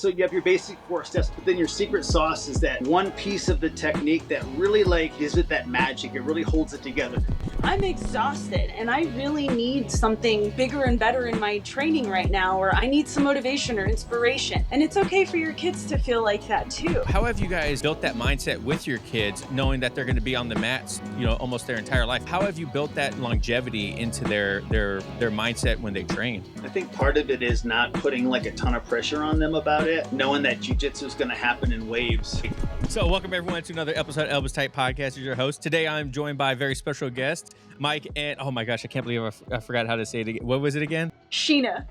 So you have your basic 4 steps, but then your secret sauce is that one piece of the technique that really gives it that magic. It really holds it together. I'm exhausted and I really need something bigger and better in my training right now, or I need some motivation or inspiration. And it's okay for your kids to feel like that too. How have you guys built that mindset with your kids, knowing that they're going to be on the mats, almost their entire life? How have you built that longevity into their mindset when they train? I think part of it is not putting a ton of pressure on them about it, knowing that jiu-jitsu is going to happen in waves. So welcome everyone to another episode of Elvis Type Podcast. As your host. Today I'm joined by a very special guest, Mike and, oh my gosh, I can't believe I forgot how to say it again. What was it again? Sheena.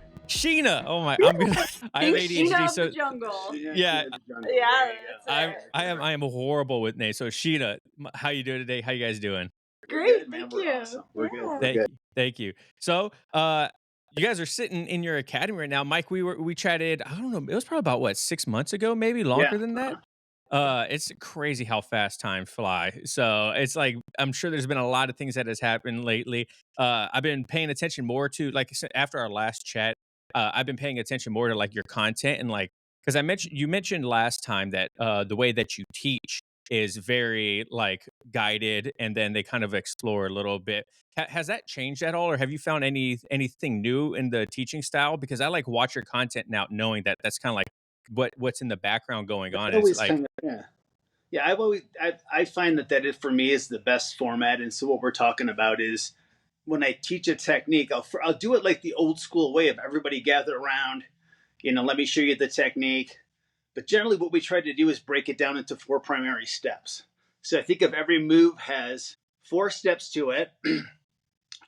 Oh my, I have ADHD. Sheena of so the jungle. Yeah. I am horrible with names. So Sheena, how you doing today? How you guys doing? Great, Good, man. thank you. Awesome. We're good. Thank you. So, you guys are sitting in your academy right now. Mike, we chatted, I don't know, it was probably about 6 months ago, maybe longer than that. It's crazy how fast time fly. So it's I'm sure there's been a lot of things that has happened lately. I've been paying attention more to, like I said, after our last chat, I've been paying attention more to your content and because you mentioned last time that the way that you teach is very guided, and then they kind of explore a little bit. Has that changed at all, or have you found anything new in the teaching style? Because I watch your content now, knowing that that's kind of what's in the background going on. It's I find that for me is the best format. And so what we're talking about is when I teach a technique, I'll do it like the old school way of everybody gather around, let me show you the technique. But generally what we try to do is break it down into 4 primary steps. So I think of every move has 4 steps to it.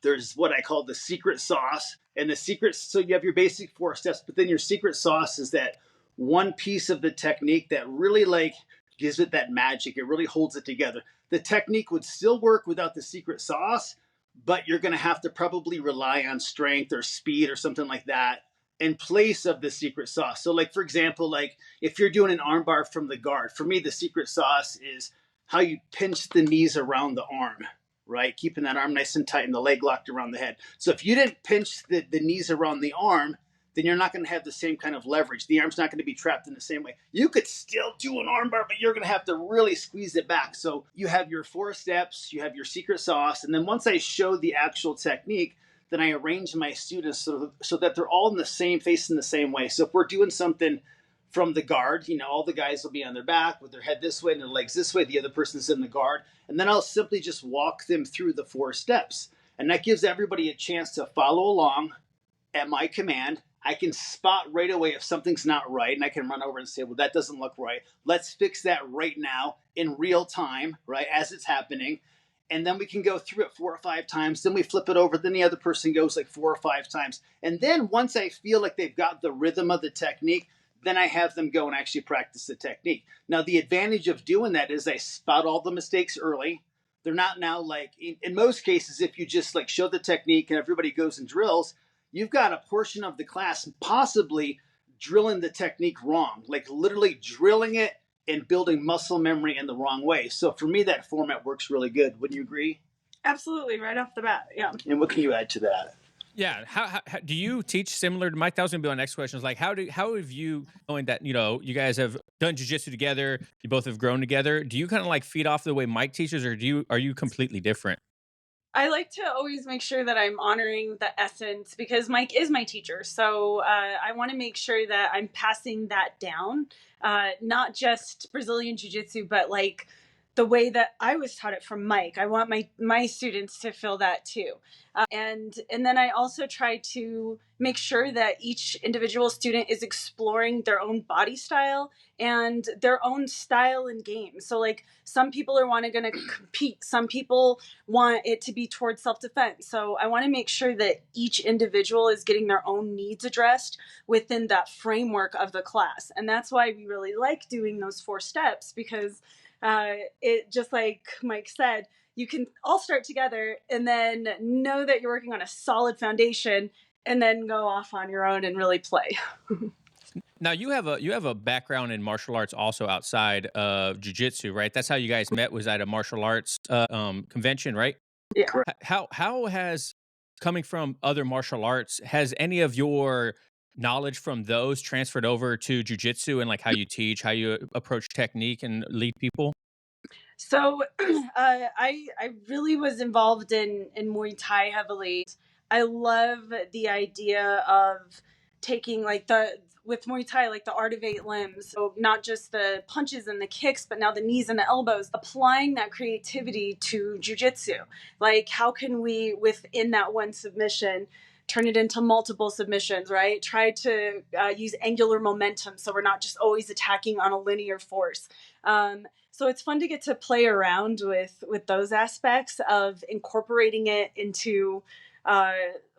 There's what I call the secret sauce, and so you have your basic 4 steps, but then your secret sauce is that one piece of the technique that really gives it that magic. It really holds it together. The technique would still work without the secret sauce, but you're going to have to probably rely on strength or speed or something like that in place of the secret sauce. So for example, if you're doing an armbar from the guard, for me, the secret sauce is how you pinch the knees around the arm, right? Keeping that arm nice and tight and the leg locked around the head. So if you didn't pinch the knees around the arm, then you're not going to have the same kind of leverage. The arm's not going to be trapped in the same way. You could still do an armbar, but you're going to have to really squeeze it back. So you have your 4 steps, you have your secret sauce, and then once I show the actual technique, then I arrange my students so that they're all in the same, facing the same way. So if we're doing something from the guard, all the guys will be on their back with their head this way and their legs this way. The other person's in the guard. And then I'll simply just walk them through the 4 steps. And that gives everybody a chance to follow along at my command. I can spot right away if something's not right, and I can run over and say, well, that doesn't look right. Let's fix that right now in real time, right, as it's happening. And then we can go through it 4 or 5 times. Then we flip it over. Then the other person goes 4 or 5 times. And then once I feel like they've got the rhythm of the technique, then I have them go and actually practice the technique. Now, the advantage of doing that is I spot all the mistakes early. They're not now in most cases, if you just show the technique and everybody goes and drills, you've got a portion of the class possibly drilling the technique wrong, literally drilling it and building muscle memory in the wrong way. So for me, that format works really good. Wouldn't you agree? Absolutely, right off the bat, yeah. And what can you add to that? Yeah. How do you teach similar to Mike? That was going to be my next question. Is how have you, knowing that, you guys have done jiu-jitsu together, you both have grown together, do you kind of feed off the way Mike teaches, or are you completely different? I like to always make sure that I'm honoring the essence because Mike is my teacher. So I want to make sure that I'm passing that down, not just Brazilian Jiu-Jitsu, but the way that I was taught it from Mike. I want my students to feel that too. And then I also try to make sure that each individual student is exploring their own body style and their own style in game. So some people are going to compete. Some people want it to be towards self-defense. So I want to make sure that each individual is getting their own needs addressed within that framework of the class. And that's why we really like doing those 4 steps, because it, just like Mike said, you can all start together and then know that you're working on a solid foundation and then go off on your own and really play. Now you have a background in martial arts also outside of jiu-jitsu, right? That's how you guys met, was at a martial arts convention, right? Yeah. How has, coming from other martial arts, has any of your knowledge from those transferred over to jujitsu and like how you teach, how you approach technique and lead people? So I really was involved in Muay Thai heavily. I love the idea of taking like the with Muay Thai, like the art of eight limbs. So not just the punches and the kicks, but now the knees and the elbows, applying that creativity to jujitsu. Like how can we within that one submission turn it into multiple submissions, right? Try to use angular momentum so we're not just always attacking on a linear force. So it's fun to get to play around with those aspects of incorporating it into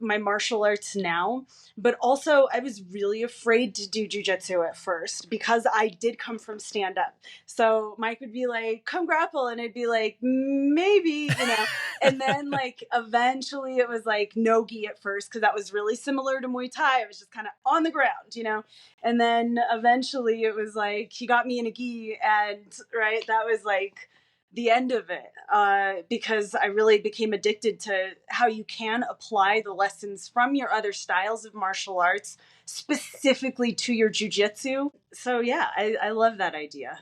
my martial arts now. But also, I was really afraid to do jujitsu at first because I did come from stand up. So Mike would be like, "Come grapple," and I'd be like, "Maybe," you know. And then like eventually, it was like no gi at first because that was really similar to Muay Thai. I was just kind of on the ground, you know. And then eventually, it was like he got me in a gi, and right, that was like the end of it because I really became addicted to how you can apply the lessons from your other styles of martial arts specifically to your jujitsu. So yeah, I love that idea.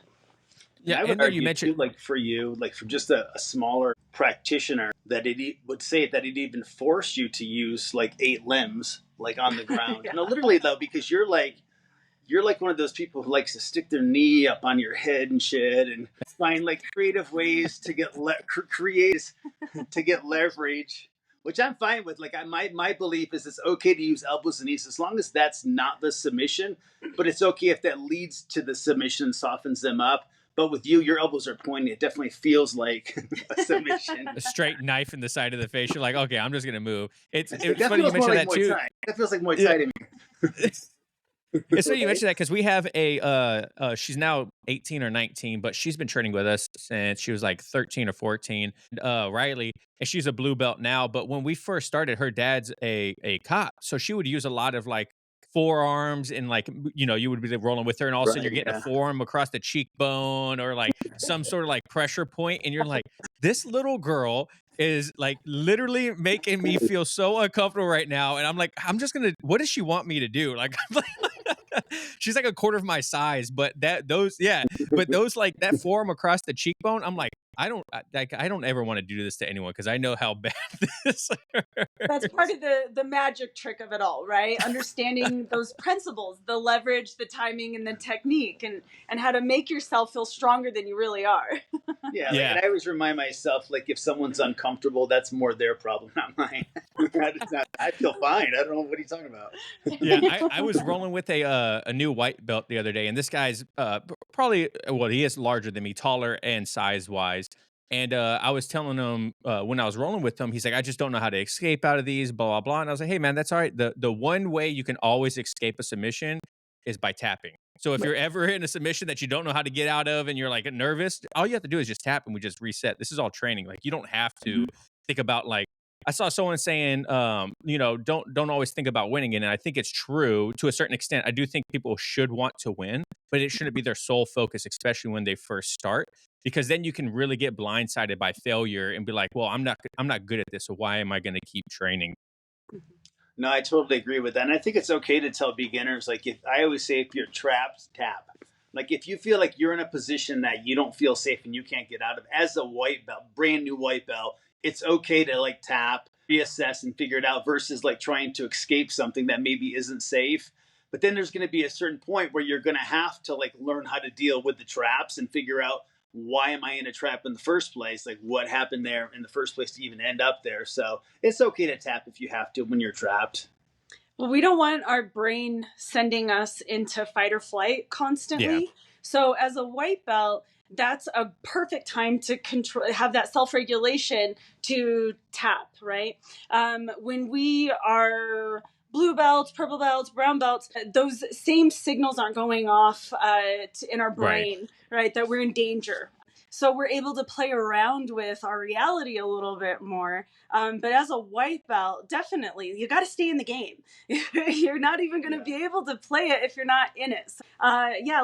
Yeah, and I would argue, mentioned too, like for you, like for just a smaller practitioner, that would say that it even forced you to use like 8 limbs, like on the ground. Yeah. No, literally though, because you're like one of those people who likes to stick their knee up on your head and shit, and find like creative ways to get to get leverage, which I'm fine with. Like my belief is it's okay to use elbows and knees as long as that's not the submission, but it's okay if that leads to the submission, softens them up. But with you, your elbows are pointing. It definitely feels like a submission. A straight knife in the side of the face. You're like, okay, I'm just gonna move. It's funny you mentioned that too. That feels like Muay Thai to me. It's funny you mentioned that because we have she's now 18 or 19, but she's been training with us since she was like 13 or 14. Riley, and she's a blue belt now. But when we first started, her dad's a cop, so she would use a lot of like forearms and like you would be rolling with her, and all of a sudden you're getting a forearm across the cheekbone or like some sort of like pressure point, and you're like, this little girl is like literally making me feel so uncomfortable right now, and I'm like, what does she want me to do? Like, I'm like she's like a quarter of my size, but those like that forearm across the cheekbone, I'm like, I don't ever want to do this to anyone because I know how bad this hurts. That's part of the magic trick of it all, right? Understanding those principles, the leverage, the timing, and the technique, and how to make yourself feel stronger than you really are. Yeah. And I always remind myself, like, if someone's uncomfortable, that's more their problem, not mine. I feel fine. I don't know what he's talking about. Yeah, I was rolling with a new white belt the other day, and this guy's he is larger than me, taller and size wise. And I was telling him when I was rolling with him, he's like, I just don't know how to escape out of these, blah, blah, blah. And I was like, hey, man, that's all right. The one way you can always escape a submission is by tapping. So if you're ever in a submission that you don't know how to get out of and you're like nervous, all you have to do is just tap and we just reset. This is all training. Like you don't have to think about like, I saw someone saying, don't always think about winning. And I think it's true to a certain extent. I do think people should want to win, but it shouldn't be their sole focus, especially when they first start, because then you can really get blindsided by failure and be like, well, I'm not good at this. So why am I going to keep training? No, I totally agree with that. And I think it's okay to tell beginners, like I always say, if you're trapped, tap. Like if you feel like you're in a position that you don't feel safe and you can't get out of, as a white belt, brand new white belt, it's okay to like tap, reassess, and figure it out versus like trying to escape something that maybe isn't safe. But then there's going to be a certain point where you're going to have to like learn how to deal with the traps and figure out, why am I in a trap in the first place? Like what happened there in the first place to even end up there? So it's okay to tap if you have to when you're trapped. Well, we don't want our brain sending us into fight or flight constantly. Yeah. So as a white belt, that's a perfect time to have that self-regulation to tap, right? When we are blue belts, purple belts, brown belts, those same signals aren't going off in our brain, right? That we're in danger. So we're able to play around with our reality a little bit more. But as a white belt, definitely, you got to stay in the game. You're not even going to be able to play it if you're not in it. So,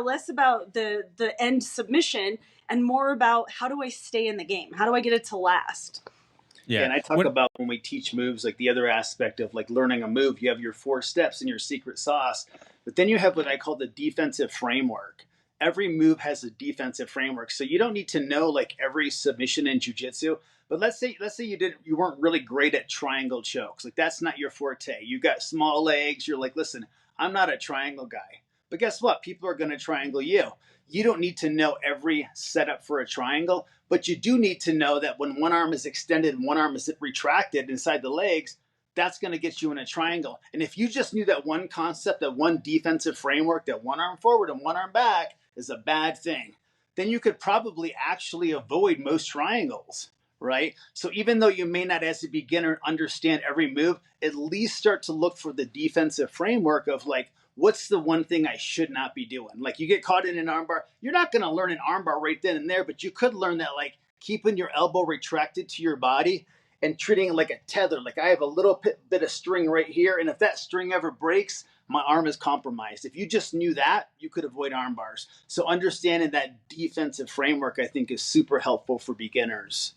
less about the end submission and more about how do I stay in the game? How do I get it to last? Yeah. And I talk about when we teach moves, like the other aspect of like learning a move, you have your 4 steps and your secret sauce, but then you have what I call the defensive framework. Every move has a defensive framework. So you don't need to know like every submission in jiu-jitsu. But let's say you weren't really great at triangle chokes. Like that's not your forte. You got small legs. You're like, listen, I'm not a triangle guy. But guess what? People are going to triangle you. You don't need to know every setup for a triangle, but you do need to know that when one arm is extended and one arm is retracted inside the legs, that's going to get you in a triangle. And if you just knew that one concept, that one defensive framework, that one arm forward and one arm back is a bad thing, then you could probably actually avoid most triangles, right? So even though you may not as a beginner understand every move, at least start to look for the defensive framework of like, what's the one thing I should not be doing? Like you get caught in an armbar, you're not going to learn an armbar right then and there, but you could learn that like keeping your elbow retracted to your body and treating it like a tether. Like I have a little bit of string right here, and if that string ever breaks, my arm is compromised. If you just knew that, you could avoid arm bars. So understanding that defensive framework, I think, is super helpful for beginners.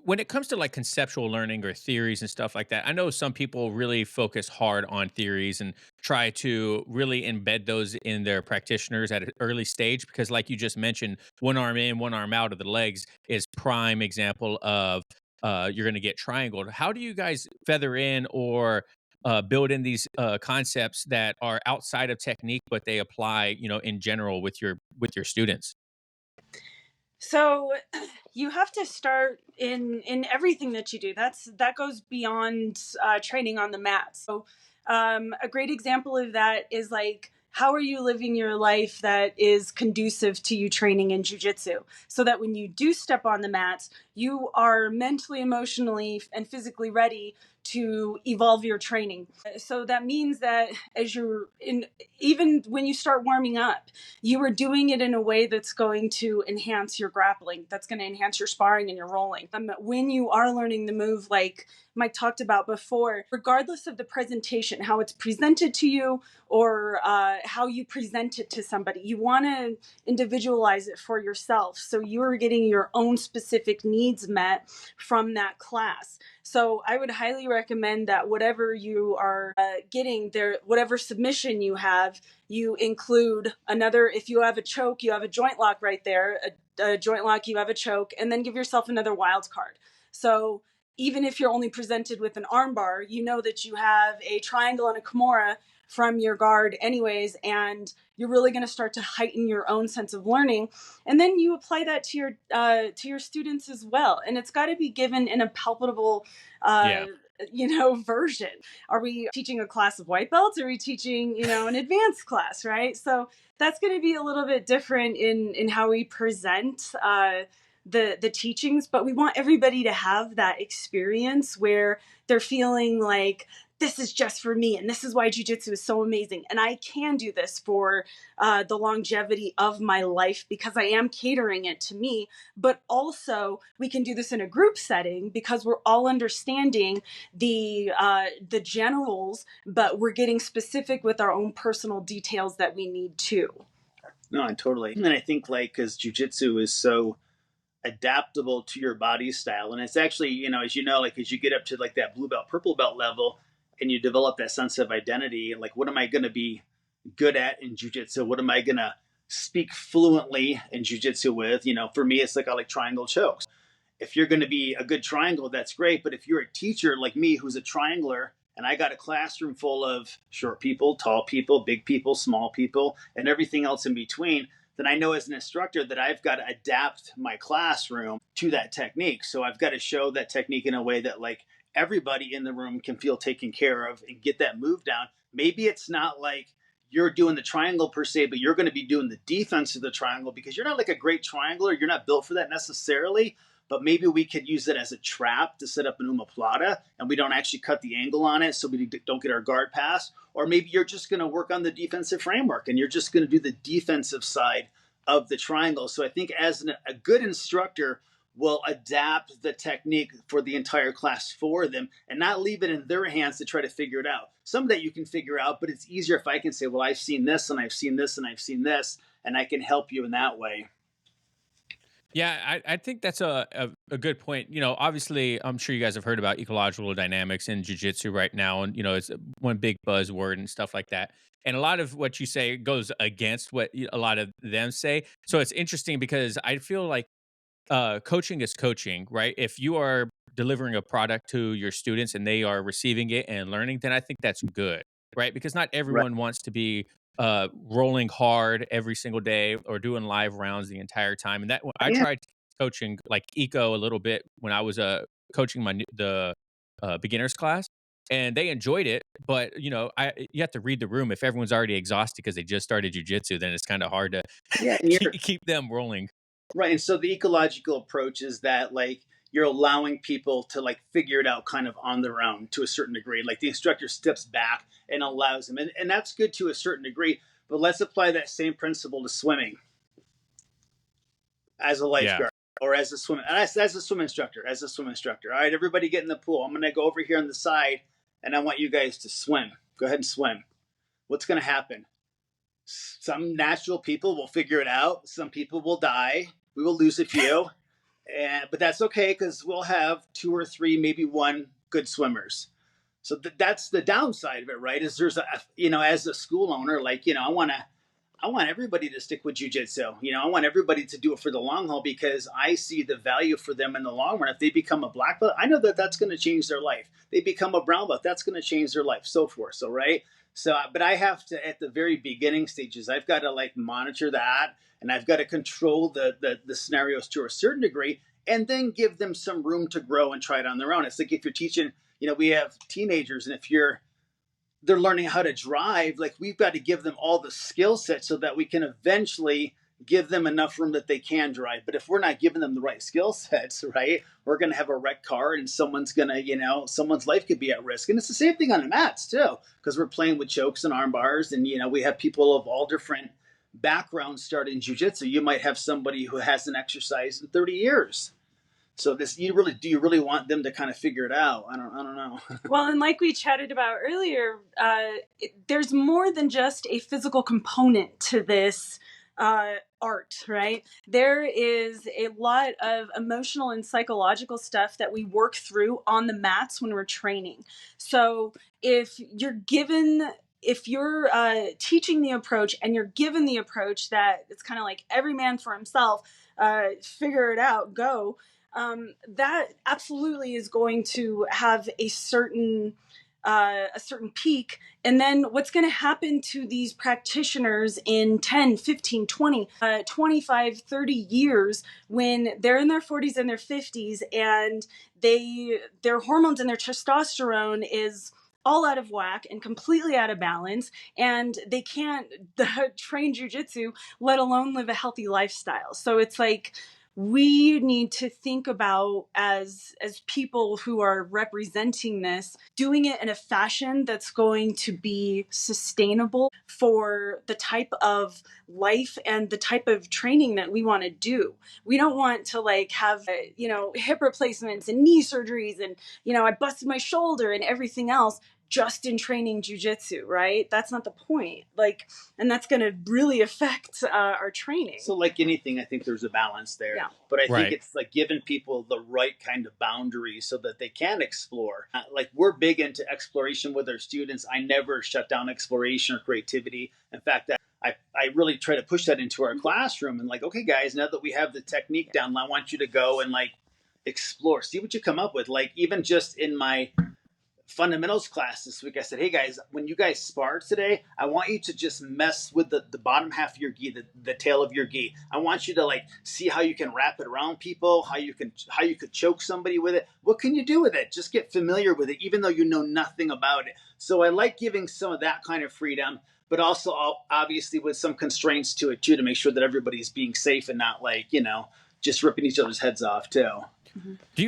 When it comes to like conceptual learning or theories and stuff like that, I know some people really focus hard on theories and try to really embed those in their practitioners at an early stage because, like you just mentioned, one arm in, one arm out of the legs is prime example of you're going to get triangled. How do you guys feather in or build in these concepts that are outside of technique, but they apply, in general with your students? So you have to start in everything that you do. That goes beyond training on the mat. So a great example of that is like, how are you living your life that is conducive to you training in jiu-jitsu, so that when you do step on the mats, you are mentally, emotionally, and physically ready to evolve your training. So that means that as you're in, even when you start warming up, you are doing it in a way that's going to enhance your grappling, that's going to enhance your sparring and your rolling. When you are learning the move, like Mike talked about before, regardless of the presentation, how it's presented to you or how you present it to somebody, you want to individualize it for yourself so you're getting your own specific needs met from that class. So I would highly recommend that whatever you are getting there, whatever submission you have, you include another. If you have a choke, you have a joint lock right there, a joint lock, you have a choke, and then give yourself another wild card. So even if you're only presented with an armbar, you know that you have a triangle and a kimura from your guard anyways, and you're really going to start to heighten your own sense of learning. And then you apply that to your students as well. And it's got to be given in a palpable version. Are we teaching a class of white belts? Or are we teaching, an advanced class, right? So that's going to be a little bit different in how we present the teachings, but we want everybody to have that experience where they're feeling like, this is just for me, and this is why jiu-jitsu is so amazing, and I can do this for the longevity of my life because I am catering it to me. But also we can do this in a group setting because we're all understanding the generals, but we're getting specific with our own personal details that we need too. No, totally. And I think because jiu-jitsu is so adaptable to your body style, and it's actually, as as you get up to like that blue belt, purple belt level, and you develop that sense of identity, like what am I going to be good at in jiu-jitsu? What am I going to speak fluently in jiu-jitsu with? For me, it's like I like triangle chokes. If you're going to be a good triangle, that's great. But if you're a teacher like me who's a triangler, and I got a classroom full of short people, tall people, big people, small people, and everything else in between, then I know as an instructor that I've got to adapt my classroom to that technique. So I've got to show that technique in a way that like everybody in the room can feel taken care of and get that move down. Maybe it's not like you're doing the triangle per se, but you're going to be doing the defense of the triangle because you're not like a great triangler. You're not built for that necessarily, but maybe we could use it as a trap to set up an omoplata and we don't actually cut the angle on it so we don't get our guard pass. Or maybe you're just going to work on the defensive framework and you're just going to do the defensive side of the triangle. So I think as a good instructor will adapt the technique for the entire class for them and not leave it in their hands to try to figure it out. Some of that you can figure out, but it's easier if I can say, well, I've seen this and I've seen this and I've seen this, and I can help you in that way. Yeah, I think that's a good point. You know, obviously, I'm sure you guys have heard about ecological dynamics in jiu-jitsu right now, and you know, it's one big buzzword and stuff like that. And a lot of what you say goes against what a lot of them say. So it's interesting because I feel like coaching is coaching, right? If you are delivering a product to your students and they are receiving it and learning, then I think that's good, right? Because not Right. everyone wants to be rolling hard every single day or doing live rounds the entire time. And that I Yeah. tried coaching like eco a little bit when I was coaching the beginners class. And they enjoyed it, but you know, you have to read the room. If everyone's already exhausted because they just started jujitsu, then it's kind of hard to Yeah. And you're keep them rolling. right. And so the ecological approach is that like you're allowing people to like figure it out kind of on their own to a certain degree. Like the instructor steps back and allows them. And that's good to a certain degree. But let's apply that same principle to swimming as a Yeah. lifeguard or as a swim instructor, as a swim instructor. All right, everybody get in the pool. I'm going to go over here on the side and I want you guys to swim. Go ahead and swim. What's going to happen? Some natural people will figure it out. Some people will die. We will lose a few, but that's okay because we'll have two or three, maybe one good swimmers. So that's the downside of it, right? Is there's a as a school owner, like I want everybody to stick with jujitsu. I want everybody to do it for the long haul because I see the value for them in the long run. If they become a black belt, I know that that's going to change their life. They become a brown belt, that's going to change their life, so forth. So right. So, but I have to at the very beginning stages, I've got to like monitor that, and I've got to control the scenarios to a certain degree, and then give them some room to grow and try it on their own. It's like if you're teaching, we have teenagers, and if they're learning how to drive, like we've got to give them all the skill sets so that we can eventually give them enough room that they can drive. But if we're not giving them the right skill sets, right, we're going to have a wrecked car and someone's someone's life could be at risk. And it's the same thing on the mats too, because we're playing with chokes and arm bars, and we have people of all different backgrounds starting jiu-jitsu. You might have somebody who hasn't exercised in 30 years. So do you really want them to kind of figure it out? I don't know. Well, and like we chatted about earlier, there's more than just a physical component to this art, right? There is a lot of emotional and psychological stuff that we work through on the mats when we're training. So if you're teaching the approach and you're given the approach that it's kind of like every man for himself, figure it out, go. That absolutely is going to have a certain peak. And then what's going to happen to these practitioners in 10, 15, 20, 25, 30 years when they're in their 40s and their 50s and their hormones and their testosterone is all out of whack and completely out of balance, and they can't train jujitsu, let alone live a healthy lifestyle. So it's like, we need to think about as people who are representing this, doing it in a fashion that's going to be sustainable for the type of life and the type of training that we want to do. We don't want to like have hip replacements and knee surgeries and I busted my shoulder and everything else just in training jujitsu, right? That's not the point. Like, and that's going to really affect our training. So, like anything, I think there's a balance there. Yeah. But I Right. think it's like giving people the right kind of boundaries so that they can explore. Like we're big into exploration with our students. I never shut down exploration or creativity. In fact, I really try to push that into our classroom and like, okay, guys, now that we have the technique down, I want you to go and like explore, see what you come up with. Like even just in my fundamentals class this week, I said, hey guys, when you guys spar today, I want you to just mess with the bottom half of your gi, the tail of your gi. I want you to like see how you can wrap it around people, how you could choke somebody with it. What can you do with it? Just get familiar with it, even though you know nothing about it. So I like giving some of that kind of freedom, but also obviously with some constraints to it too, to make sure that everybody's being safe and not like, just ripping each other's heads off too. Mm-hmm. Do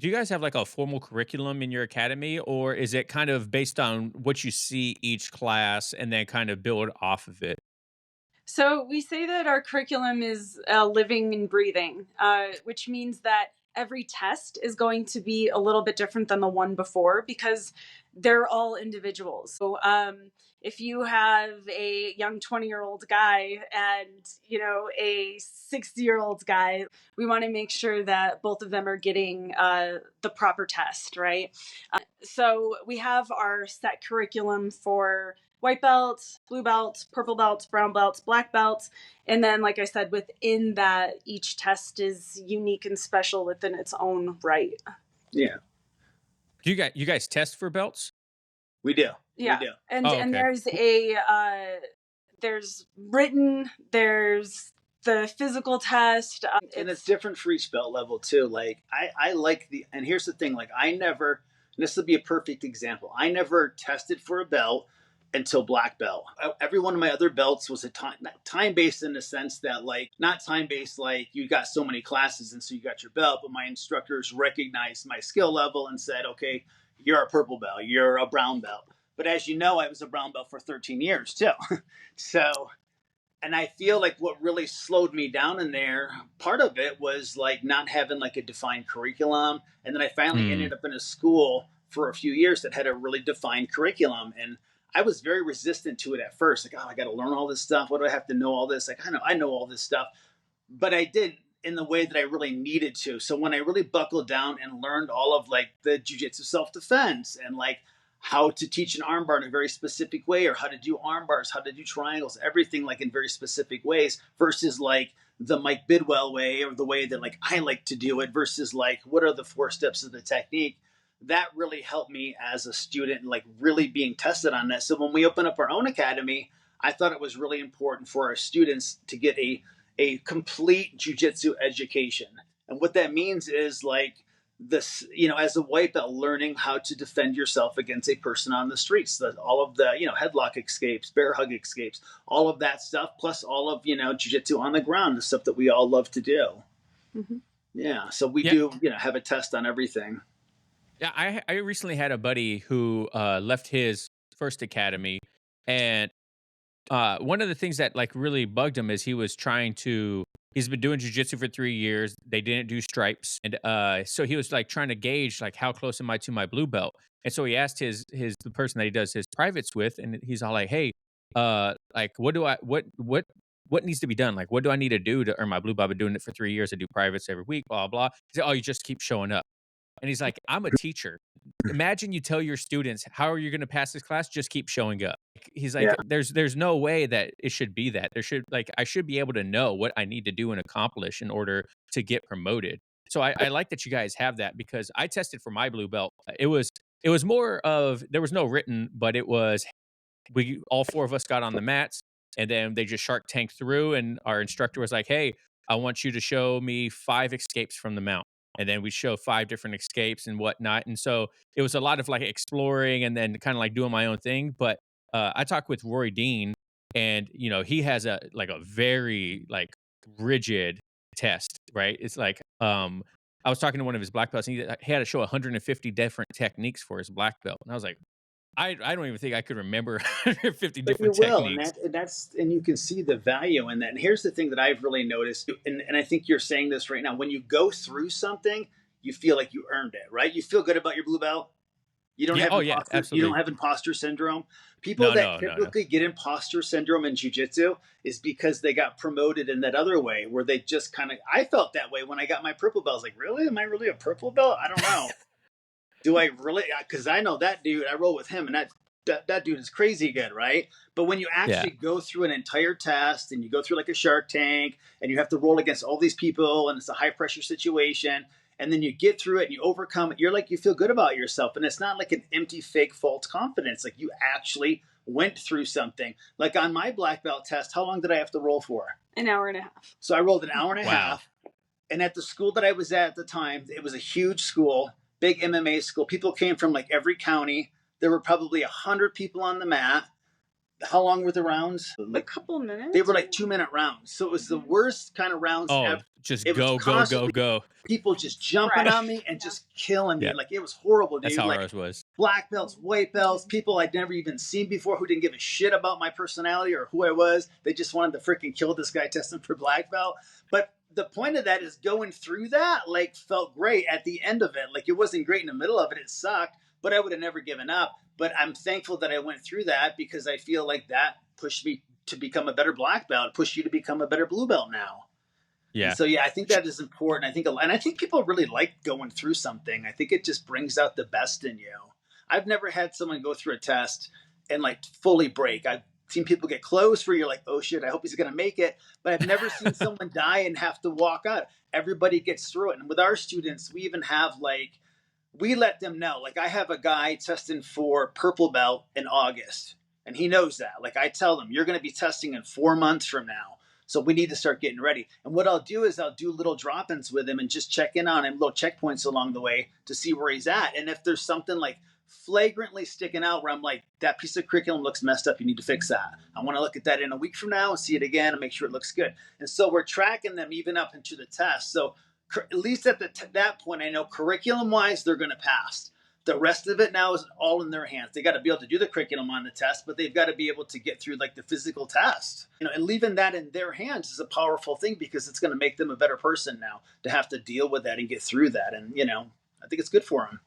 you guys have like a formal curriculum in your academy, or is it kind of based on what you see each class and then kind of build off of it? So we say that our curriculum is living and breathing, which means that every test is going to be a little bit different than the one before because they're all individuals. So if you have a young 20-year-old guy and, you know, a 60-year-old guy, we want to make sure that both of them are getting the proper test, right? So we have our set curriculum for white belts, blue belts, purple belts, brown belts, black belts. And then, like I said, within that, each test is unique and special within its own right. Yeah. Do you guys test for belts? We do. Yeah. We do. And Oh, and okay. there's written, there's the physical test. And it's different for each belt level too. Like I like and here's the thing, like and this would be a perfect example. I never tested for a belt until black belt. Every one of my other belts was a time based in the sense that, like, not time based like you got so many classes and so you got your belt, but my instructors recognized my skill level and said, okay, you're a purple belt, you're a brown belt. But as you know, I was a brown belt for 13 years too. So, and I feel like what really slowed me down in there, part of it was like not having like a defined curriculum. And then I finally ended up in a school for a few years that had a really defined curriculum. And I was very resistant to it at first. Like, oh, I got to learn all this stuff. What do I have to know all this? Like, I know all this stuff, but I didn't in the way that I really needed to. So when I really buckled down and learned all of like the jiu-jitsu self-defense and like how to teach an armbar in a very specific way, or how to do arm bars, how to do triangles, everything like in very specific ways versus like the Mike Bidwell way, or the way that like I like to do it versus like what are the 4 steps of the technique. That really helped me as a student, like really being tested on that. So when we open up our own academy, I thought it was really important for our students to get a complete jiu-jitsu education. And what that means is like this, you know, as a white belt, learning how to defend yourself against a person on the streets, all of the, you know, headlock escapes, bear hug escapes, all of that stuff, plus all of, you know, jiu-jitsu on the ground, the stuff that we all love to do. Mm-hmm. Yeah. So we do, you know, have a test on everything. Yeah, I recently had a buddy who left his first academy, and one of the things that like really bugged him is he's been doing jiu-jitsu for 3 years. They didn't do stripes, and so he was like trying to gauge like how close am I to my blue belt. And so he asked the person that he does his privates with, and he's all like, "Hey, like what needs to be done? Like, what do I need to do to earn my blue belt? I've been doing it for 3 years. I do privates every week, blah blah." He said, "Oh, you just keep showing up." And he's like, "I'm a teacher. Imagine you tell your students, how are you going to pass this class? Just keep showing up." He's like, there's no way that it should be that. I should be able to know what I need to do and accomplish in order to get promoted. So I like that you guys have that, because I tested for my blue belt. It was more of, there was no written, but it was, all 4 of us got on the mats, and then they just shark tanked through, and our instructor was like, "Hey, I want you to show me 5 escapes from the mount." And then we show 5 different escapes and whatnot. And so it was a lot of like exploring and then kind of like doing my own thing. But I talked with Rory Dean, and you know, he has a very like rigid test, right? It's like I was talking to one of his black belts, and he had to show 150 different techniques for his black belt. And I was like, I don't even think I could remember 150 but different you will, techniques. and you can see the value in that. And here's the thing that I've really noticed, and I think you're saying this right now. When you go through something, you feel like you earned it, right? You feel good about your blue belt. You don't have absolutely. You don't have imposter syndrome. People that typically get imposter syndrome in jiu-jitsu is because they got promoted in that other way, where they just kind of, I felt that way when I got my purple belt. I was like, really? Am I really a purple belt? I don't know. Do I really? Because I know that dude, I roll with him, and that dude is crazy good, right? But when you actually go through an entire test, and you go through like a Shark Tank, and you have to roll against all these people, and it's a high pressure situation, and then you get through it and you overcome it, you feel good about yourself. And it's not like an empty, fake, false confidence. Like you actually went through something. Like on my black belt test, how long did I have to roll for? An hour and a half. So I rolled an hour and a half. And at the school that I was at the time, it was a huge school, big MMA school. People came from like every county. There were probably 100 people on the mat. How long were the rounds? A couple minutes. They were like 2-minute rounds. So it was the worst kind of rounds ever. Just go. People just jumping on me and just killing me. Like it was horrible, dude. That's how like, ours was. Black belts, white belts, people I'd never even seen before who didn't give a shit about my personality or who I was. They just wanted to freaking kill this guy testing for black belt. But the point of that is going through that like felt great at the end of it. Like it wasn't great in the middle of it. It sucked. but I would have never given up. But I'm thankful that I went through that, because I feel like that pushed me to become a better black belt, pushed you to become a better blue belt now. Yeah. And so, yeah, I think that is important. I think people really like going through something. I think it just brings out the best in you. I've never had someone go through a test and like fully break. I've seen people get close where you're like, oh shit, I hope he's going to make it. But I've never seen someone die and have to walk out. Everybody gets through it. And with our students, we even have like, we let them know. Like, I have a guy testing for purple belt in August, and he knows that. Like, I tell them, you're going to be testing in 4 months from now. So we need to start getting ready. And what I'll do is I'll do little drop-ins with him and just check in on him, little checkpoints along the way to see where he's at. And if there's something like flagrantly sticking out where I'm like, that piece of curriculum looks messed up, you need to fix that. I want to look at that in a week from now and see it again and make sure it looks good. And so we're tracking them even up into the test. So at least at that point, I know curriculum-wise, they're going to pass. The rest of it now is all in their hands. They got to be able to do the curriculum on the test, but they've got to be able to get through like the physical test. And leaving that in their hands is a powerful thing, because it's going to make them a better person now to have to deal with that and get through that. And, I think it's good for them.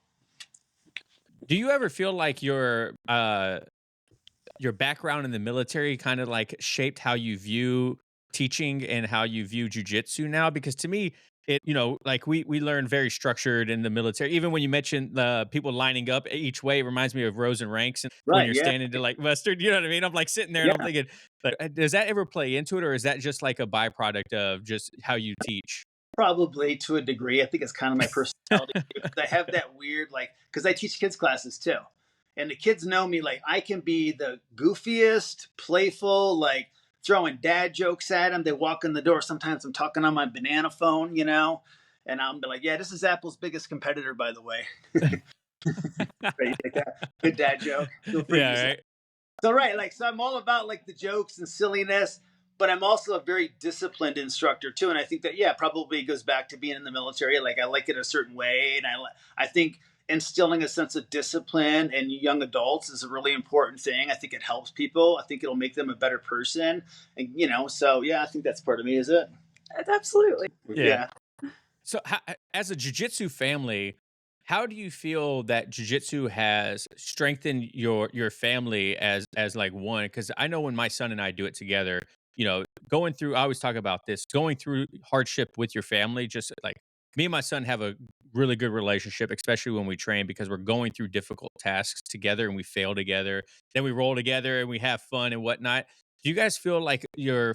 Do you ever feel like your background in the military kind of like shaped how you view teaching and how you view jiu-jitsu now? Because to me, it, like we learn very structured in the military. Even when you mention the people lining up each way, it reminds me of rows and ranks. And Right, when you're yeah. standing to like mustard, you know what I mean? I'm like sitting there and I'm thinking, like, does that ever play into it, or is that just like a byproduct of just how you teach? Probably to a degree. I think it's kind of my personality. I have that weird, like, because I teach kids classes too. And the kids know me, like, I can be the goofiest, playful, like, throwing dad jokes at them. They walk in the door. Sometimes I'm talking on my banana phone, and I'll be like, yeah, this is Apple's biggest competitor, by the way. Good dad joke. Yeah, right. So I'm all about like the jokes and silliness, but I'm also a very disciplined instructor too. And I think that, probably goes back to being in the military. Like, I like it a certain way. And I think instilling a sense of discipline in young adults is a really important thing. I think it helps people. I think it'll make them a better person. And, so I think that's part of me, is it? Absolutely. Yeah. So as a jiu-jitsu family, how do you feel that jiu-jitsu has strengthened your family as like one? Because I know when my son and I do it together, going through, I always talk about this, going through hardship with your family, just like me and my son have a really good relationship, especially when we train, because we're going through difficult tasks together and we fail together. Then we roll together and we have fun and whatnot. Do you guys feel like your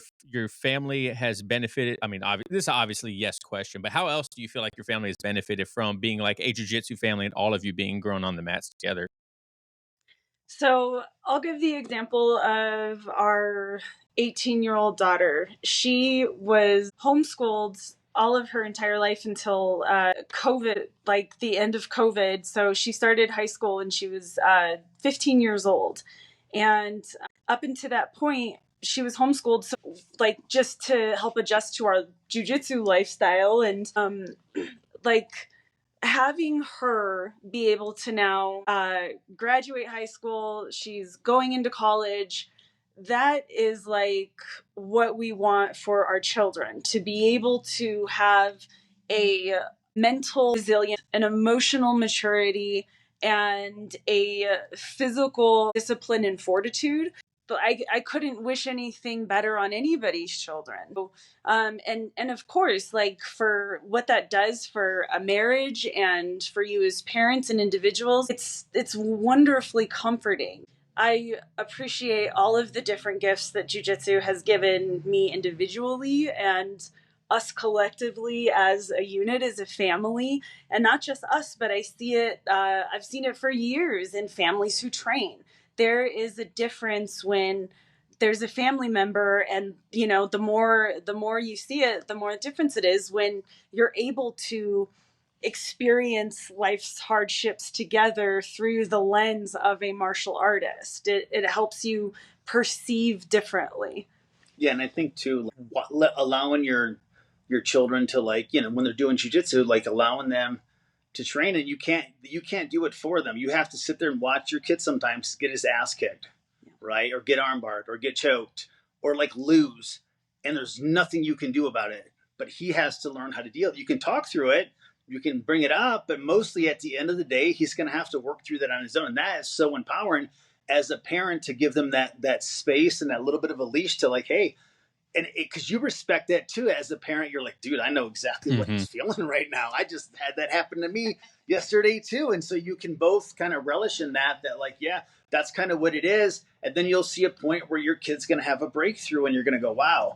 family has benefited? I mean, this is obviously yes question, but how else do you feel like your family has benefited from being like a jiu-jitsu family and all of you being grown on the mats together? So I'll give the example of our 18-year-old daughter. She was homeschooled all of her entire life until COVID, like the end of COVID. So she started high school when she was 15 years old. And up until that point, she was homeschooled, so like just to help adjust to our jiu-jitsu lifestyle. And having her be able to now graduate high school, she's going into college. That is like what we want for our children, to be able to have a mental resilience, an emotional maturity, and a physical discipline and fortitude. But I couldn't wish anything better on anybody's children. And of course, like, for what that does for a marriage and for you as parents and individuals, it's wonderfully comforting. I appreciate all of the different gifts that jiu-jitsu has given me individually and us collectively as a unit, as a family. And not just us, but I see it, I've seen it for years in families who train. There is a difference when there's a family member, and the more you see it, the more difference it is when you're able to experience life's hardships together through the lens of a martial artist. It helps you perceive differently. Yeah, and I think too, allowing your children to, like, when they're doing jiu-jitsu, like allowing them to train, and you can't do it for them. You have to sit there and watch your kid sometimes get his ass kicked, right? Or get armbarred, or get choked, or like lose. And there's nothing you can do about it. But he has to learn how to deal. You can talk through it, you can bring it up, but mostly at the end of the day, he's going to have to work through that on his own. And that is so empowering as a parent to give them that space and that little bit of a leash to like, hey, and because you respect that too as a parent, you're like, dude, I know exactly what he's feeling right now. I just had that happen to me yesterday too. And so you can both kind of relish in that like, yeah, that's kind of what it is. And then you'll see a point where your kid's going to have a breakthrough and you're going to go, wow,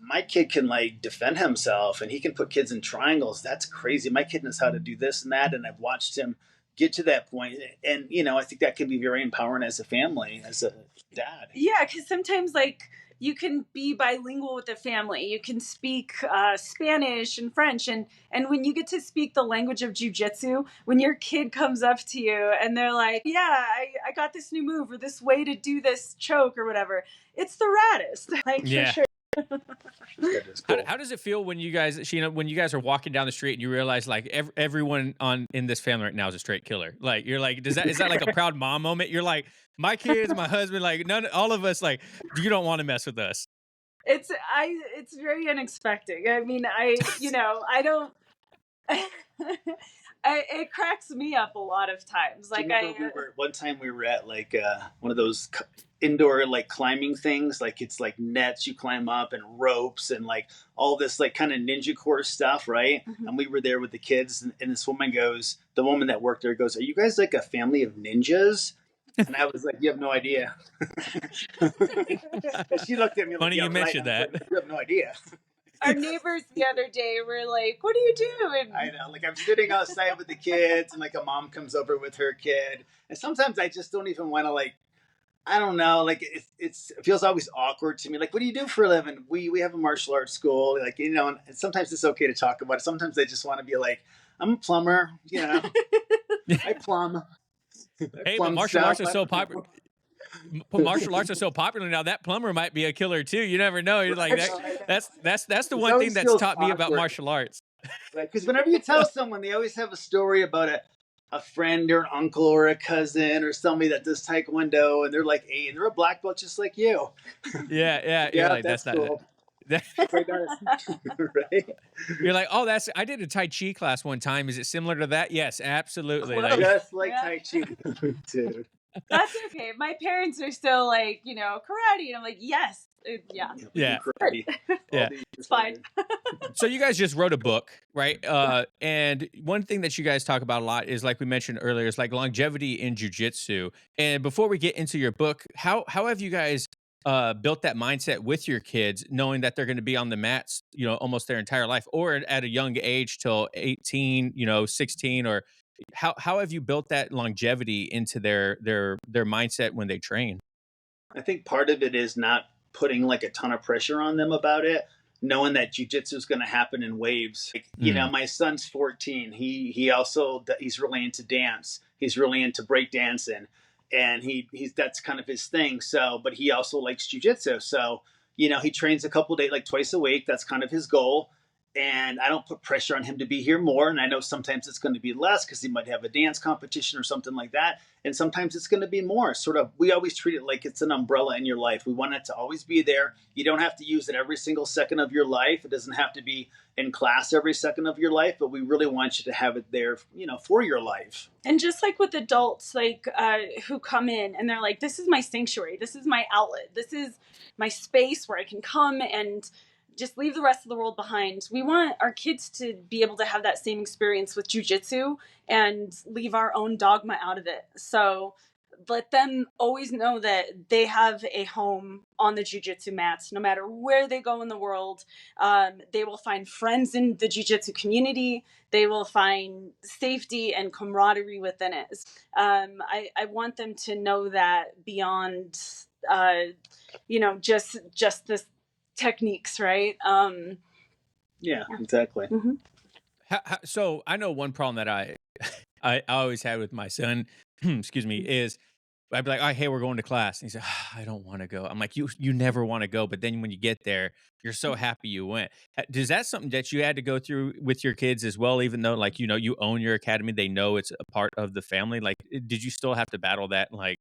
my kid can like defend himself and he can put kids in triangles. That's crazy. My kid knows how to do this and that. And I've watched him get to that point. And, you know, I think that can be very empowering as a family, as a dad. Yeah, because sometimes like you can be bilingual with the family. You can speak Spanish and French. And when you get to speak the language of jiu-jitsu, when your kid comes up to you and they're like, yeah, I got this new move or this way to do this choke or whatever, it's the raddest. Like, yeah. for sure. Cool. How does it feel when you guys, Sheena, when you guys are walking down the street and you realize like everyone in this family right now is a straight killer? Like you're like, is that like a proud mom moment? You're like, my kids, my husband, like all of us, like you don't want to mess with us. It's very unexpected. I mean, I don't. It cracks me up a lot of times. Like one time we were at like one of those indoor like climbing things, like it's like nets you climb up and ropes and like all this like kind of ninja course stuff, right? And we were there with the kids and this woman goes, the woman that worked there goes, are you guys like a family of ninjas? And I was like, you have no idea. And she looked at me like, funny you mentioned that. Like, you have no idea. Our neighbors the other day were like, what are you doing? I know, like I'm sitting outside with the kids and like a mom comes over with her kid. And sometimes I just don't even want to like, I don't know, like it feels always awkward to me. Like, what do you do for a living? We have a martial arts school, like, you know, and sometimes it's okay to talk about it. Sometimes I just want to be like, I'm a plumber, you know, I plumb. Hey, but martial arts are so popular. Martial arts are so popular now. That plumber might be a killer too. You never know. You're like that's the one thing that's taught me about martial arts. Right, because whenever you tell someone, they always have a story about a friend or an uncle or a cousin or somebody that does taekwondo, and they're like, hey, and they're a black belt just like you. Yeah. You're like, that's cool. Right? You're like, oh, I did a Tai Chi class one time. Is it similar to that? Yes, absolutely. Well, just like Tai Chi, dude. That's okay. My parents are still like, you know, karate, and I'm like, yes, yeah. Karate. Yeah, it's fine. So you guys just wrote a book, right? And one thing that you guys talk about a lot is, like we mentioned earlier, is like longevity in jiu-jitsu. And before we get into your book, how have you guys built that mindset with your kids, knowing that they're going to be on the mats, you know, almost their entire life, or at a young age till 18, you know, 16, or how have you built that longevity into their mindset when they train? I think part of it is not putting like a ton of pressure on them about it, knowing that jiu-jitsu is going to happen in waves. Like, you know, my son's 14. He's really into dance. He's really into break dancing. And he's that's kind of his thing. So, but he also likes jiu-jitsu. So, you know, he trains a couple days, like twice a week. That's kind of his goal. And I don't put pressure on him to be here more. And I know sometimes it's going to be less because he might have a dance competition or something like that. And sometimes it's going to be more. Sort of, we always treat it like it's an umbrella in your life. We want it to always be there. You don't have to use it every single second of your life. It doesn't have to be in class every second of your life, but we really want you to have it there, you know, for your life. And just like with adults, like who come in and they're like, this is my sanctuary. This is my outlet. This is my space where I can come and just leave the rest of the world behind. We want our kids to be able to have that same experience with jiu-jitsu and leave our own dogma out of it. So let them always know that they have a home on the jiu-jitsu mats. No matter where they go in the world, they will find friends in the jiu-jitsu community. They will find safety and camaraderie within it. I want them to know that beyond, you know, just this techniques, right? Yeah, exactly. So I know one problem that I always had with my son, excuse me, is I'd be like, oh, hey, we're going to class. And he's like, I don't want to go. I'm like, you never want to go. But then when you get there, you're so happy you went. Is that something that you had to go through with your kids as well, even though, like, you know, you own your academy, they know it's a part of the family? Like, did you still have to battle that, like,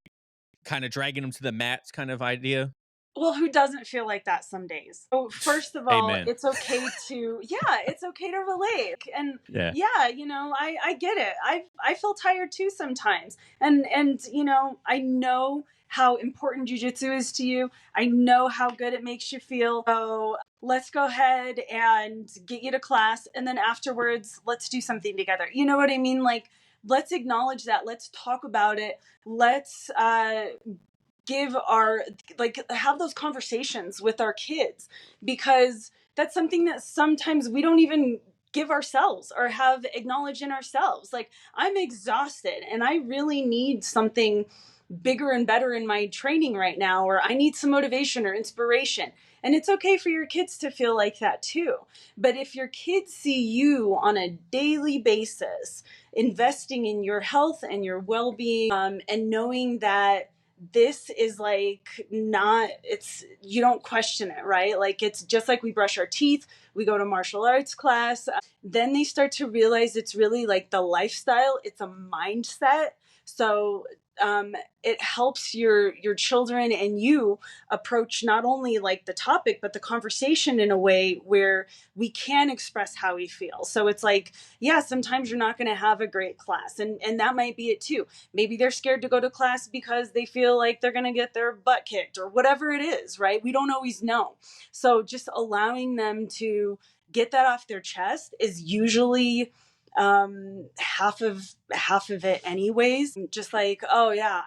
kind of dragging them to the mats kind of idea? Well, who doesn't feel like that some days? So first of all, Amen. it's okay to, yeah, it's okay to relate. And Yeah. yeah, you know, I get it. I feel tired too sometimes. And you know, I know how important jujitsu is to you. I know how good it makes you feel. So let's go ahead and get you to class, and then afterwards, let's do something together. You know what I mean? Like, let's acknowledge that. Let's talk about it. Let's give our, like, have those conversations with our kids, because that's something that sometimes we don't even give ourselves or have acknowledged in ourselves. Like, I'm exhausted and I really need something bigger and better in my training right now, or I need some motivation or inspiration. And it's okay for your kids to feel like that too. But if your kids see you on a daily basis investing in your health and your well-being, and knowing that this is like, not, it's, you don't question it, right? Like, it's just like we brush our teeth, we go to martial arts class, then they start to realize it's really like the lifestyle, it's a mindset. So it helps your children and you approach not only like the topic but the conversation in a way where we can express how we feel. So it's like, yeah, sometimes you're not going to have a great class, and that might be it too. Maybe they're scared to go to class because they feel like they're going to get their butt kicked or whatever it is, right? We don't always know. So just allowing them to get that off their chest is usually half of it anyways. Just like, oh yeah,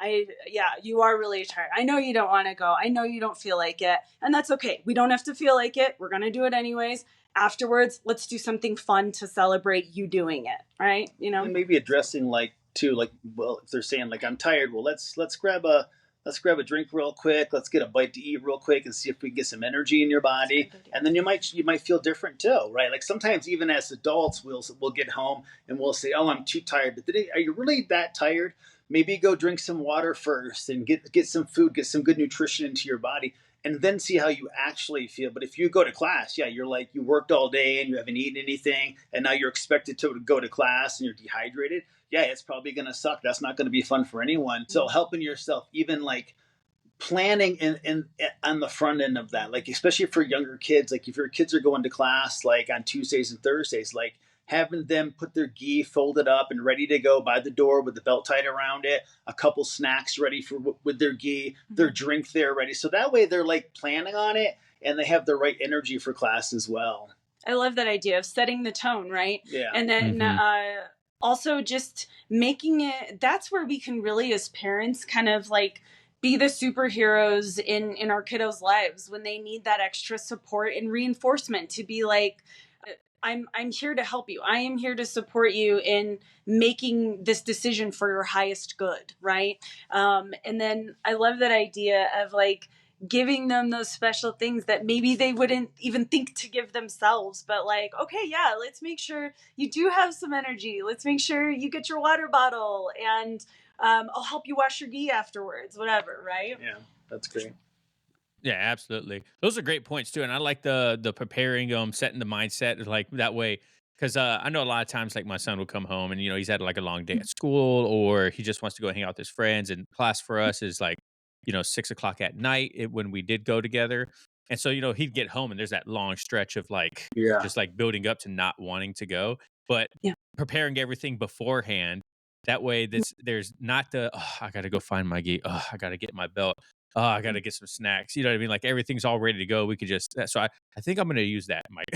you are really tired, I know you don't want to go, I know you don't feel like it, and that's okay. We don't have to feel like it, we're going to do it anyways. Afterwards, let's do something fun to celebrate you doing it, right? You know, And maybe addressing like too, like, well, if they're saying like I'm tired, well, let's grab a drink real quick, let's get a bite to eat real quick and see if we can get some energy in your body, and then you might feel different too, right? Like sometimes even as adults we'll get home and we'll say, oh, I'm too tired, but today, are you really that tired? Maybe go drink some water first and get some food, get some good nutrition into your body, and then see how you actually feel. But if you go to class, yeah, you're like, you worked all day and you haven't eaten anything, and now you're expected to go to class and you're dehydrated. Yeah, it's probably going to suck. That's not going to be fun for anyone. So helping yourself, even like planning in on the front end of that, like especially for younger kids, like if your kids are going to class like on Tuesdays and Thursdays, like having them put their gi folded up and ready to go by the door with the belt tied around it, a couple snacks ready for with their gi, their drink there ready, so that way they're like planning on it and they have the right energy for class as well. I love that idea of setting the tone, right? Yeah. And then also just making it, that's where we can really as parents kind of like be the superheroes in our kiddos' lives when they need that extra support and reinforcement, to be like, I'm here to help you. I am here to support you in making this decision for your highest good, right? And then I love that idea of like giving them those special things that maybe they wouldn't even think to give themselves, but like, okay, yeah, let's make sure you do have some energy. Let's make sure you get your water bottle, and I'll help you wash your gi afterwards, whatever, right? Yeah, that's great. Yeah, absolutely. Those are great points too, and I like the preparing, setting the mindset like that way. Because I know a lot of times, like my son will come home and he's had like a long day at school, or he just wants to go hang out with his friends. And class for us is like 6 o'clock at night when we did go together. And so he'd get home and there's that long stretch of like Yeah. just like building up to not wanting to go, but Yeah. preparing everything beforehand. That way, there's not the I got to go find my gi. Oh, I got to get my belt. Oh, I got to get some snacks. You know what I mean? Like everything's all ready to go. We could just so I think I'm going to use that, Mike.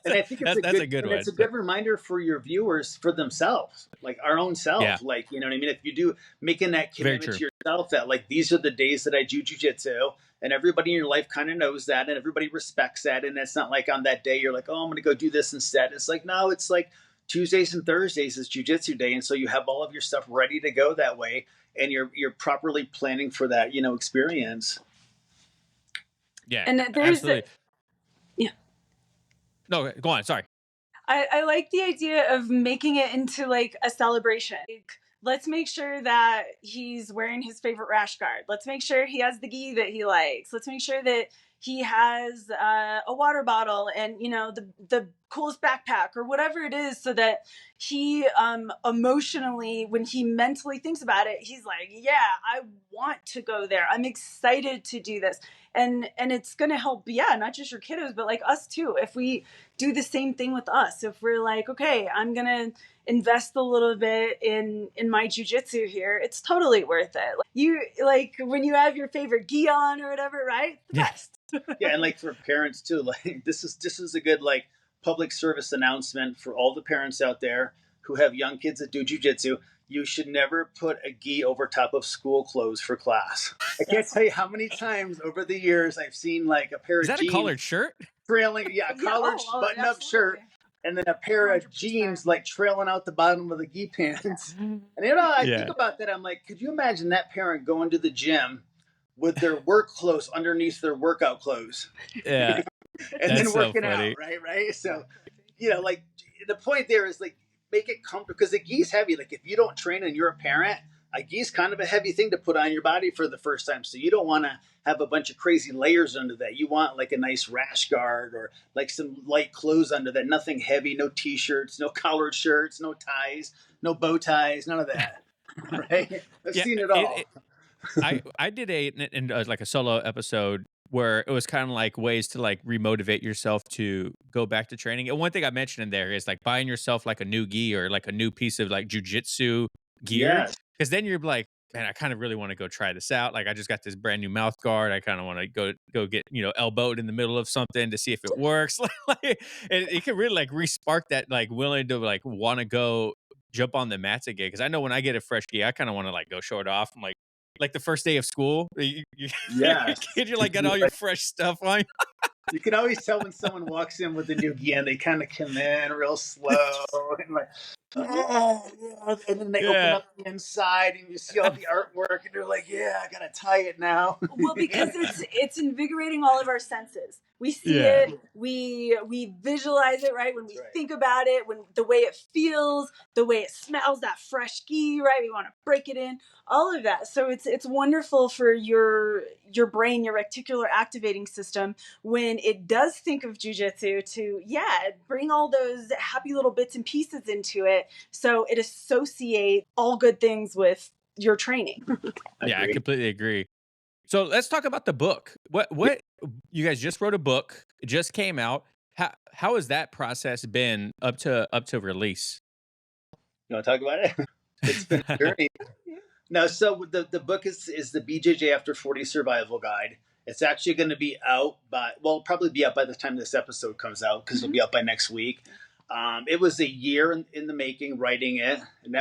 And I think That's a good one. it's a good reminder for your viewers, for themselves, like our own Yeah, self. Like, you know what I mean? If you do making that very commitment true. to yourself that like these are the days that I do jujitsu, and everybody in your life kind of knows that and everybody respects that. And it's not like on that day you're like, oh, I'm gonna go do this instead. It's like, no, it's like Tuesdays and Thursdays is jujitsu day. And so you have all of your stuff ready to go that way, and you're properly planning for that, experience. Yeah, And there's absolutely. yeah. No, go on. Sorry. I like the idea of making it into like a celebration. Like, let's make sure that he's wearing his favorite rash guard. Let's make sure he has the gi that he likes. Let's make sure that he has a water bottle and the coolest backpack or whatever it is, so that he emotionally, when he mentally thinks about it, he's like, yeah, I want to go there. I'm excited to do this. And it's going to help, not just your kiddos, but like us too. If we do the same thing with us, if we're like, okay, I'm going to invest a little bit in my jiu-jitsu here, it's totally worth it. You like when you have your favorite gi on or whatever, right? The best. Yeah, and like for parents too, like this is a good like public service announcement for all the parents out there who have young kids that do jiu-jitsu. You should never put a gi over top of school clothes for class. I can't tell you how many times over the years I've seen like a pair of jeans. Is that a collared shirt? Trailing, collared button-up shirt, and then a pair of 100%. Jeans like trailing out the bottom of the gi pants. And I think about that. I'm like, could you imagine that parent going to the gym with their work clothes underneath their workout clothes? Yeah. And then working out, right? So, like the point there is like make it comfortable because the gi's heavy. Like if you don't train and you're a parent, a gi's kind of a heavy thing to put on your body for the first time. So you don't want to have a bunch of crazy layers under that. You want like a nice rash guard or like some light clothes under that. Nothing heavy, no t-shirts, no collared shirts, no ties, no bow ties, none of that. Right? I've seen it all. I did like a solo episode where it was kind of like ways to like remotivate yourself to go back to training. And one thing I mentioned in there is like buying yourself like a new gi or like a new piece of like jiu-jitsu gear. Because then you're like, man, I kind of really want to go try this out. Like I just got this brand new mouth guard. I kind of want to go get, elbowed in the middle of something to see if it works. It can really like re-spark that like willing to like want to go jump on the mats again. Because I know when I get a fresh gi, I kind of want to like go show it off. I'm like the first day of school, you're like got all your fresh stuff on. You can always tell when someone walks in with a new gi and they kind of come in real slow and like, and then they open up the inside and you see all the artwork and they're like, I gotta tie it now. Well, because it's invigorating all of our senses. We see it, we visualize it, right? When we think about it, when the way it feels, the way it smells, that fresh gi, right? We want to break it in, all of that. So it's wonderful for your brain, your reticular activating system, when it does think of jiu-jitsu to, bring all those happy little bits and pieces into it. So it associates all good things with your training. I completely agree. So let's talk about the book. What you guys just wrote a book. It just came out. How has that process been up to release? You want to talk about it? It's been a journey. No, so the book is the BJJ After 40 Survival Guide. It's actually going to be out probably be out by the time this episode comes out because it'll be out by next week. It was a year in the making, writing it, and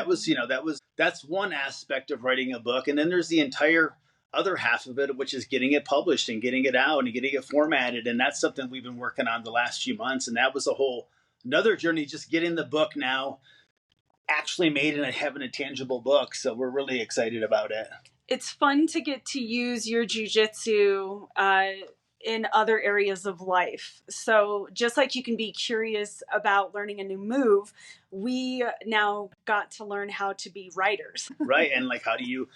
that's one aspect of writing a book, and then there's the entire other half of it, which is getting it published and getting it out and getting it formatted, and that's something we've been working on the last few months, and that was another journey, just getting the book now actually made and having a tangible book. So we're really excited about it. It's fun to get to use your jiu-jitsu in other areas of life. So just like you can be curious about learning a new move, we now got to learn how to be writers. Right. And like, how do you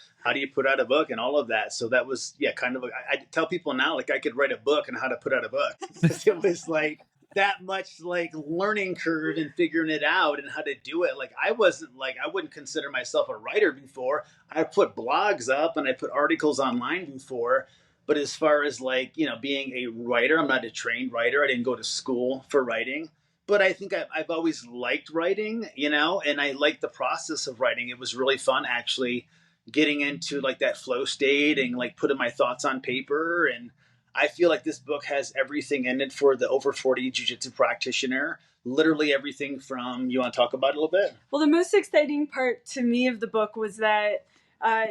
put out a book and all of that? So that was, kind of, I tell people now, like I could write a book on how to put out a book. It was like that much like learning curve and figuring it out and how to do it. Like I wouldn't consider myself a writer before. I put blogs up and I put articles online before. But as far as like, being a writer, I'm not a trained writer. I didn't go to school for writing. But I think I've always liked writing, and I liked the process of writing. It was really fun actually getting into like that flow state and like putting my thoughts on paper. And I feel like this book has everything in it for the over 40 jiu-jitsu practitioner. Literally everything from, you want to talk about it a little bit? Well, the most exciting part to me of the book was that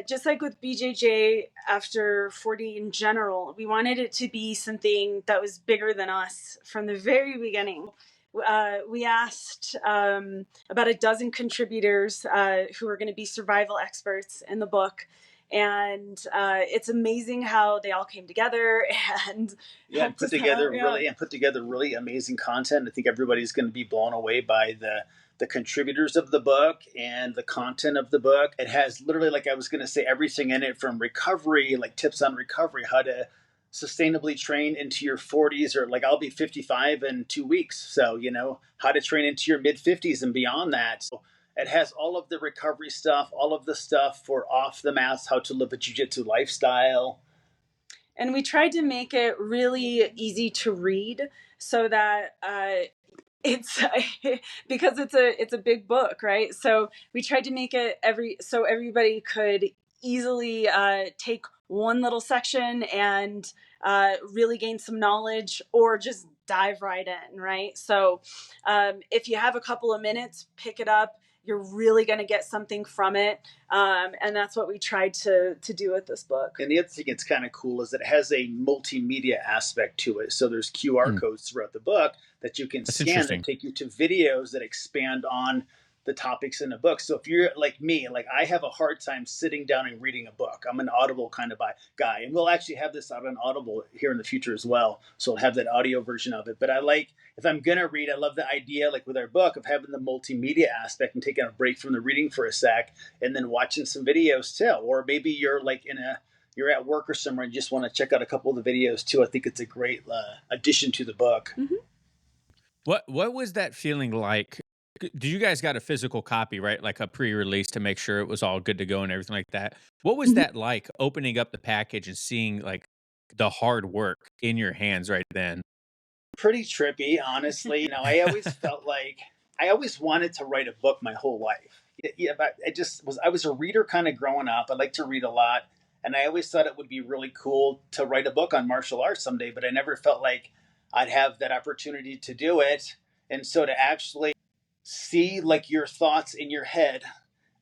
just like with BJJ After 40 in general, we wanted it to be something that was bigger than us from the very beginning. We asked about a dozen contributors who are going to be survival experts in the book. And it's amazing how they all came together and put together really amazing content. I think everybody's going to be blown away by the contributors of the book and the content of the book. It has literally, like I was going to say, everything in it from recovery, like tips on recovery, how to sustainably train into your 40s, or like I'll be 55 in 2 weeks. So, how to train into your mid 50s and beyond that. So, It has all of the recovery stuff, all of the stuff for off the mats, how to live a jiu-jitsu lifestyle. And we tried to make it really easy to read so that it's because it's a big book, right? So we tried to make it so everybody could easily take one little section and really gain some knowledge, or just dive right in, right? So if you have a couple of minutes, pick it up. You're really going to get something from it. And that's what we tried to do with this book. And the other thing that's kind of cool is that it has a multimedia aspect to it. So there's QR codes throughout the book that you can scan that take you to videos that expand on the topics in the book. So if you're like me, like I have a hard time sitting down and reading a book. I'm an Audible kind of guy, and we'll actually have this out on Audible here in the future as well. So I'll have that audio version of it. But I like, if I'm going to read, I love the idea, like with our book, of having the multimedia aspect and taking a break from the reading for a sec and then watching some videos too. Or maybe you're like you're at work or somewhere and just want to check out a couple of the videos too. I think it's a great addition to the book. Mm-hmm. What was that feeling like? Do you guys got a physical copy, right? Like a pre-release to make sure it was all good to go and everything like that. What was that like, opening up the package and seeing like the hard work in your hands right then? Pretty trippy, honestly. I always felt like I always wanted to write a book my whole life. Yeah, but I was a reader kind of growing up. I like to read a lot. And I always thought it would be really cool to write a book on martial arts someday, but I never felt like I'd have that opportunity to do it. And so to actually see like your thoughts in your head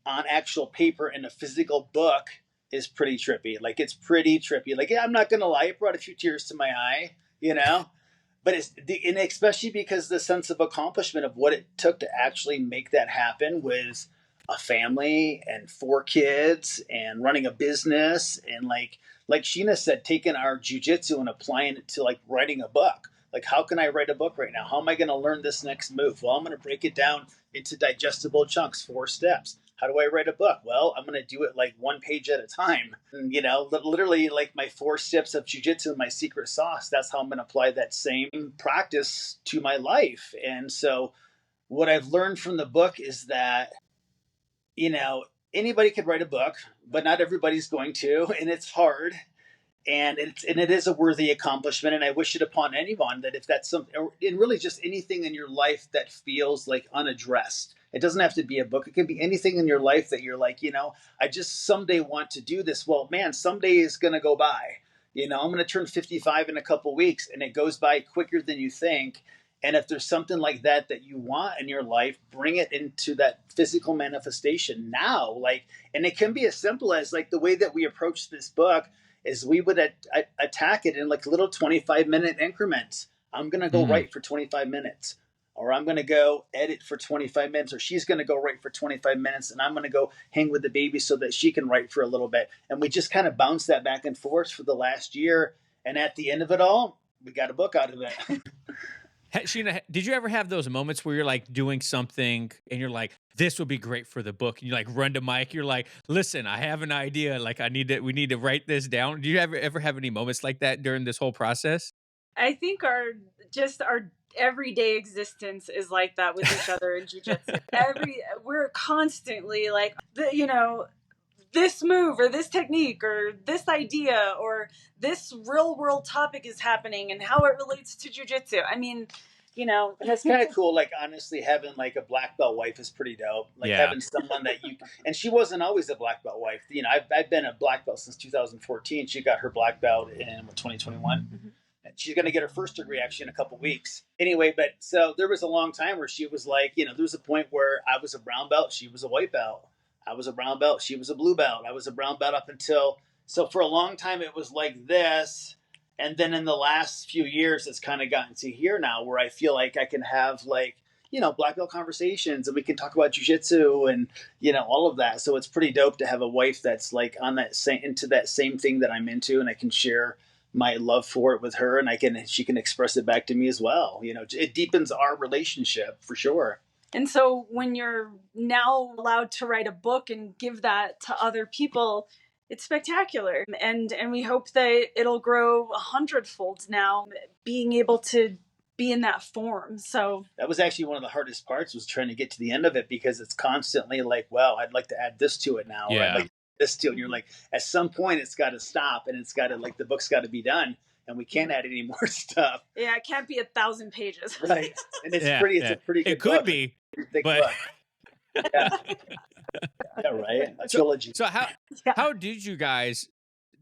on actual paper in a physical book is pretty trippy. Like it's pretty trippy. Like, yeah, I'm not going to lie. It brought a few tears to my eye, but and especially because the sense of accomplishment of what it took to actually make that happen with a family and 4 kids and running a business. And like Sheena said, taking our jiu-jitsu and applying it to like writing a book. Like, how can I write a book right now? How am I going to learn this next move? Well, I'm going to break it down into digestible chunks, 4 steps. How do I write a book? Well, I'm going to do it like 1 page at a time. And, literally like my 4 steps of jiu-jitsu and my secret sauce. That's how I'm going to apply that same practice to my life. And so what I've learned from the book is that, anybody could write a book, but not everybody's going to, and it's hard. And it is a worthy accomplishment, and I wish it upon anyone that if that's something, and really just anything in your life that feels like unaddressed. It doesn't have to be a book. It can be anything in your life that you're like, I just someday want to do this. Well, man, someday is going to go by. I'm going to turn 55 in a couple weeks, and it goes by quicker than you think. And if there's something like that you want in your life, bring it into that physical manifestation now. And it can be as simple as like the way that we approach this book is we would attack it in like little 25-minute increments. I'm going to go write for 25 minutes, or I'm going to go edit for 25 minutes, or she's going to go write for 25 minutes, and I'm going to go hang with the baby so that she can write for a little bit. And we just kind of bounce that back and forth for the last year. And at the end of it all, we got a book out of it. Sheena, did you ever have those moments where you're like doing something and you're like, this would be great for the book, and you like run to Mike, you're like, listen, I have an idea, like we need to write this down? Do you ever have any moments like that during this whole process? I think our everyday existence is like that with each other in jiu-jitsu. We're constantly like, this move or this technique or this idea or this real world topic is happening and how it relates to jiu-jitsu. I mean, and that's kind of cool. Like, honestly, having like a black belt wife is pretty dope. Like having someone that and she wasn't always a black belt wife. I've been a black belt since 2014. She got her black belt in 2021. Mm-hmm. And she's going to get her first degree actually in a couple weeks. Anyway, but so there was a long time where she was like, there was a point where I was a brown belt, she was a white belt. I was a brown belt, she was a blue belt. I was a brown belt up until, so for a long time it was like this. And then in the last few years, it's kind of gotten to here now where I feel like I can have like, black belt conversations and we can talk about jiu-jitsu and, all of that. So it's pretty dope to have a wife that's like on that into that same thing that I'm into, and I can share my love for it with her, and she can express it back to me as well. It deepens our relationship for sure. And so when you're now allowed to write a book and give that to other people, it's spectacular. And we hope that it'll grow 100-fold now, being able to be in that form. So that was actually one of the hardest parts, was trying to get to the end of it, because it's constantly like, well, I'd like to add this to it now, or I'd like this to it. And you're like, at some point it's got to stop, and it's got to, like, the book's got to be done, and we can't add any more stuff. Yeah, it can't be 1,000 pages. Right. And it's it's a pretty good It could book. be, Thick but book. Yeah. Yeah, right. A trilogy. So how did you guys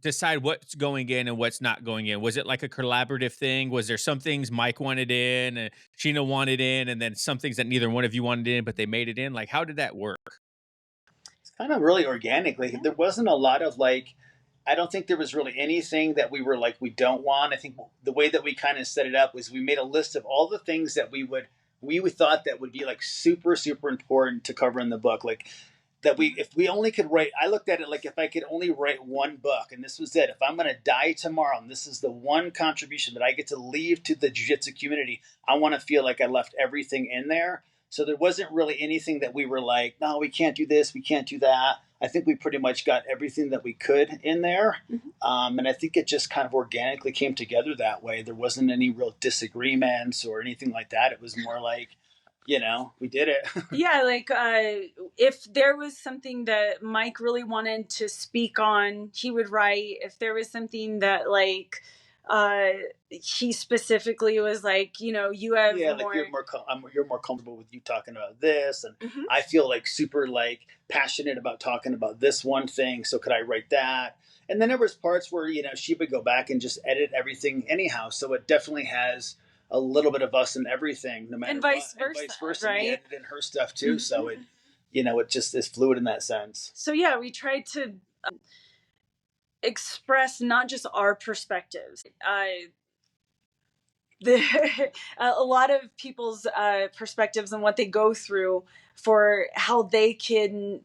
decide what's going in and what's not going in? Was it like a collaborative thing? Was there some things Mike wanted in and Sheena wanted in, and then some things that neither one of you wanted in, but they made it in? Like, how did that work? It's kind of really organic. Like, there wasn't a lot of, like, I don't think there was really anything that we were like, we don't want. I think the way that we kind of set it up was we made a list of all the things that we thought that would be like super, super important to cover in the book. Like, that if we only could write, I looked at it like, if I could only write one book, and this was it, if I'm going to die tomorrow and this is the one contribution that I get to leave to the jiu-jitsu community, I want to feel like I left everything in there. So there wasn't really anything that we were like, no, we can't do this, we can't do that. I think we pretty much got everything that we could in there. And I think it just kind of organically came together that way. There wasn't any real disagreements or anything like that. It was more like, we did it. Yeah, like if there was something that Mike really wanted to speak on, he would write. If there was something that, like, he specifically was like, you have more... like you're more comfortable with you talking about this, and I feel like super, like, passionate about talking about this one thing, so could I write that? And then there was parts where she would go back and just edit everything anyhow, so it definitely has a little bit of us in everything, no matter and vice what. versa, and vice versa, right? We edited in her stuff too, so it it just is fluid in that sense. So yeah, we tried to express not just our perspectives. A lot of people's perspectives and what they go through for how they can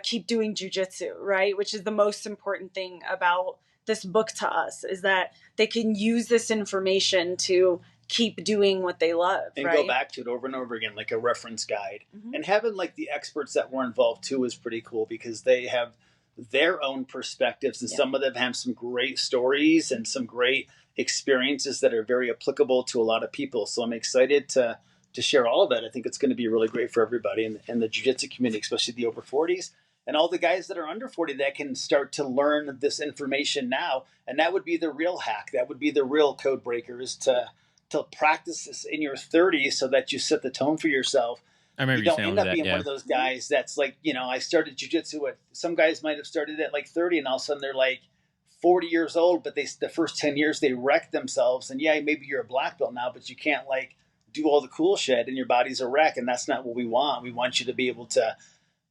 keep doing jiu-jitsu, right? Which is the most important thing about this book to us, is that they can use this information to keep doing what they love, and right? Go back to it over and over again, like a reference guide. And having, like, the experts that were involved too is pretty cool, because they have their own perspectives, and some of them have some great stories and some great experiences that are very applicable to a lot of people. So I'm excited to share all of it. I think it's going to be really great for everybody in the jiu-jitsu community, especially the over 40s. And all the guys that are under 40 that can start to learn this information now. And that would be the real hack. That would be the real code breaker, is to practice this in your 30s, so that you set the tone for yourself. I remember you don't end up being one of those guys that's like, I started jiu-jitsu at, some guys might have started at like 30, and all of a sudden they're like 40 years old, but the first 10 years they wrecked themselves. And yeah, maybe you're a black belt now, but you can't, like, do all the cool shit, and your body's a wreck. And that's not what we want. We want you to be able to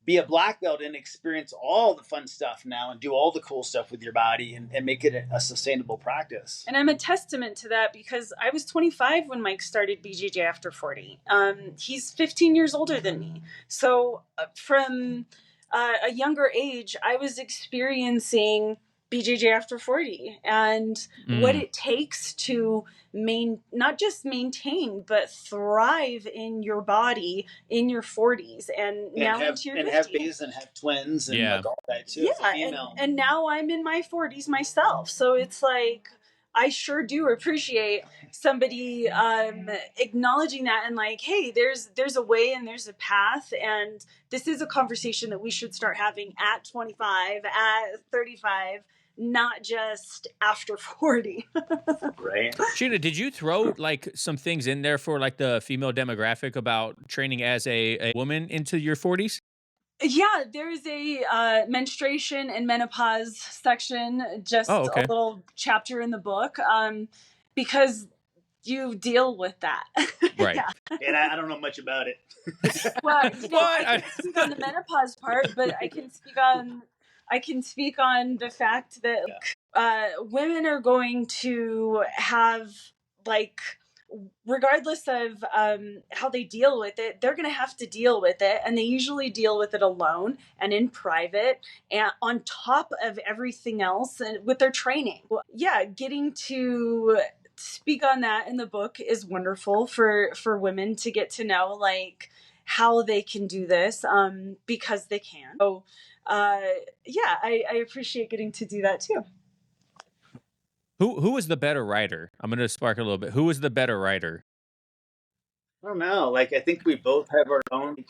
be a black belt and experience all the fun stuff now, and do all the cool stuff with your body, and make it a sustainable practice. And I'm a testament to that, because I was 25 when Mike started BJJ After 40. He's 15 years older than me. So from a younger age, I was experiencing BJJ After 40 and what it takes to not just maintain, but thrive in your body in your 40s and now into your 50s. And have babies and have twins and like all that too. Yeah, and now I'm in my 40s myself. So it's like, I sure do appreciate somebody acknowledging that, and like, hey, there's a way and there's a path, and this is a conversation that we should start having at 25, at 35, not just after 40. Right. Sheena, did you throw like some things in there for like the female demographic about training as a woman into your 40s? Yeah, there's a menstruation and menopause section, just a little chapter in the book, because you deal with that. Right. Yeah. And I don't know much about it. Well, I can speak on the menopause part, but I can speak on the fact that women are going to have, like, regardless of how they deal with it, they're going to have to deal with it. And they usually deal with it alone and in private, and on top of everything else, and with their training. Yeah, getting to speak on that in the book is wonderful for women to get to know, like, how they can do this, because they can. So yeah, I appreciate getting to do that too. Who was the better writer? I'm going to spark a little bit. Who was the better writer? I don't know. Like, I think we both have our own.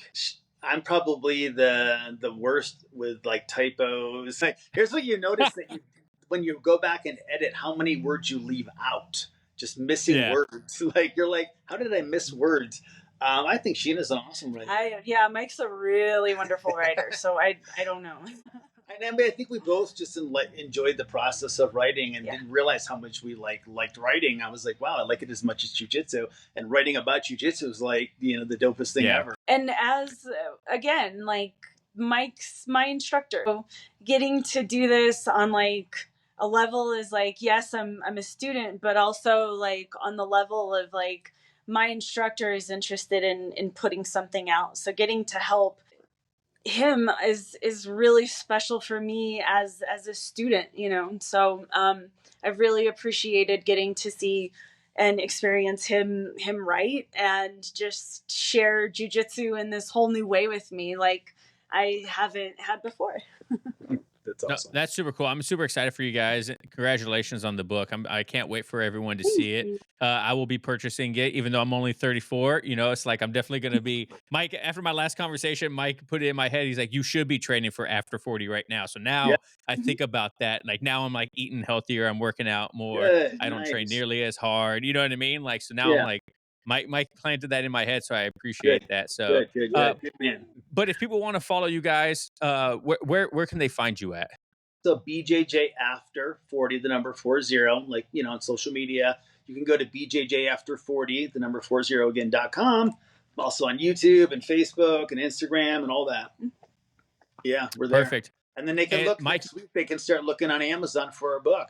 I'm probably the worst with like typos. Like, here's what you notice that you when you go back and edit, how many words you leave out, just missing Yeah. words. Like, you're like, how did I miss words? I think Sheena's an awesome writer. Yeah, Mike's a really wonderful writer. So I don't know. And I mean, I think we both just enjoyed the process of writing and didn't realize how much we liked writing. I was like, wow, I like it as much as jiu-jitsu. And writing about jiu-jitsu is like, the dopest thing ever. And as, again, like Mike's my instructor. So getting to do this on like a level is like, yes, I'm a student, but also like on the level of like my instructor is interested in putting something out. So getting to help him is really special for me as a student, so I've really appreciated getting to see and experience him write and just share jiu-jitsu in this whole new way with me like I haven't had before. That's awesome. No, that's super cool. I'm super excited for you guys. Congratulations on the book. I can't wait for everyone to see it. I will be purchasing it, even though I'm only 34. It's like I'm definitely going to be. Mike, after my last conversation, Mike put it in my head. He's like, you should be training for after 40 right now. So now I think about that. Like now I'm like eating healthier. I'm working out more. Good, I don't train nice. nearly as hard. You know what I mean? Like, so now I'm like, Mike planted that in my head. So I appreciate that. So, good man. But if people want to follow you guys, where can they find you at? So BJJ After 40, the number 40, like, on social media. You can go to BJJ After 40, the number 40 again.com. Also on YouTube and Facebook and Instagram and all that. Yeah, we're there. Perfect. And then they can look next week. They can start looking on Amazon for our book.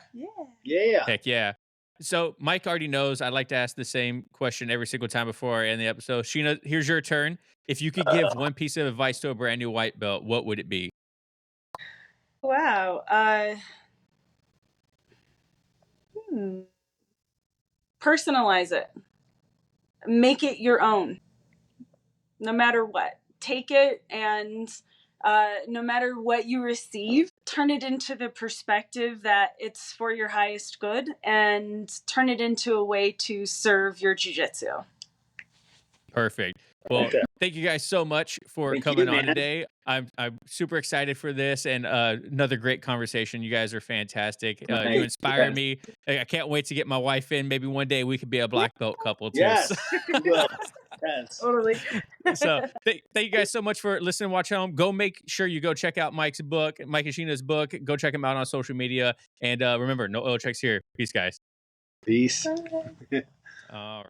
Yeah. Heck yeah. So Mike already knows I like to ask the same question every single time before I end the episode. Sheena, here's your turn. If you could give one piece of advice to a brand new white belt, what would it be? Wow. Personalize it. Make it your own. No matter what. Take it and no matter what you receive, turn it into the perspective that it's for your highest good and turn it into a way to serve your jiu-jitsu. Perfect. Well, thank you guys so much for coming on today. I'm super excited for this and another great conversation. You guys are fantastic. You inspire me. I can't wait to get my wife in. Maybe one day we could be a black belt couple too. Yes. Yes. Totally. So thank you guys so much for listening, watch home. Go make sure you go check out Mike's book, Mike and Sheena's book. Go check him out on social media. And remember, no oil checks here. Peace, guys. Peace. All right.